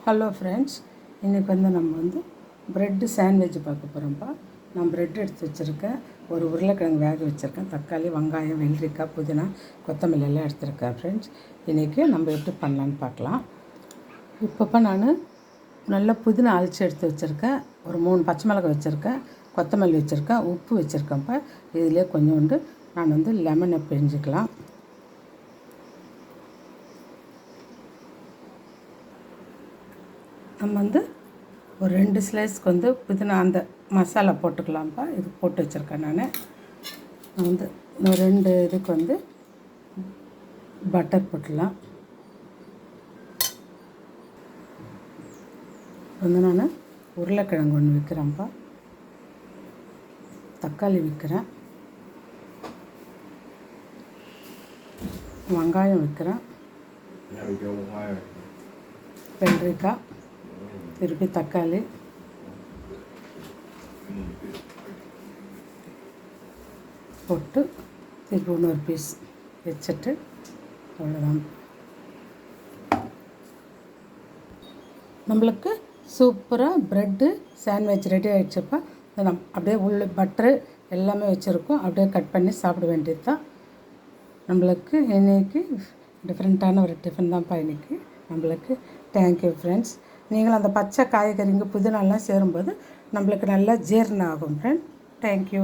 Hello friends, இன்றைக்கி நம்ம bread sandwich பார்க்க போகிறோம்ப்பா. நான் ப்ரெட் எடுத்து வச்சுருக்கேன், ஒரு உருளைக்கிழங்கு வேக வச்சுருக்கேன், தக்காளி, வெங்காயம், வெள்ளரிக்காய், புதினா, கொத்தமல்லி எல்லாம் எடுத்துருக்கேன். ஃப்ரெண்ட்ஸ், இன்றைக்கி நம்ம எப்படி பண்ணலான்னு பார்க்கலாம். இப்போப்போ நான் நல்லா புதினா அரைச்சி எடுத்து வச்சுருக்கேன், ஒரு 3 பச்சை மிளகாய் வச்சுருக்கேன், கொத்தமல்லி வச்சுருக்கேன், உப்பு வச்சுருக்கேன்ப்பா. இதிலே கொஞ்சோண்டு நான் லெமனை பிழிஞ்சிக்கலாம். நம்ம ஒரு 2 ஸ்லைஸ்க்கு புதினா அந்த மசாலா போட்டுக்கலாம்ப்பா. இது போட்டு வச்சுருக்கேன். நான் இன்னும் 2 இதுக்கு பட்டர் போட்டுடலாம். நான் உருளைக்கிழங்கு ஒன்று விற்கிறேன்ப்பா, தக்காளி விற்கிறேன், வெங்காயம் விற்கிறேன், வெள்ளரிக்காய், திருப்பி தக்காளி, போட்டு திருப்பி இன்னொரு பீஸ் வச்சுட்டு அவ்வளோதான். நம்மளுக்கு சூப்பராக ப்ரெட்டு சாண்ட்விச் ரெடி ஆகிடுச்சுப்பா. அப்படியே உள்ள பட்டரு எல்லாமே வச்சுருக்கோம். அப்படியே கட் பண்ணி சாப்பிட வேண்டியது தான். நம்மளுக்கு இன்றைக்கி டிஃப்ரெண்ட்டான ஒரு டிஃபன் தான்ப்பா இன்றைக்கி நம்மளுக்கு. Thank you friends. நீங்களும் அந்த பச்சை காய்கறிங்க புதினாலாம் சேரும்போது நம்மளுக்கு நல்லா ஜீரணம் ஆகும் ஃப்ரெண்ட். தேங்க்யூ.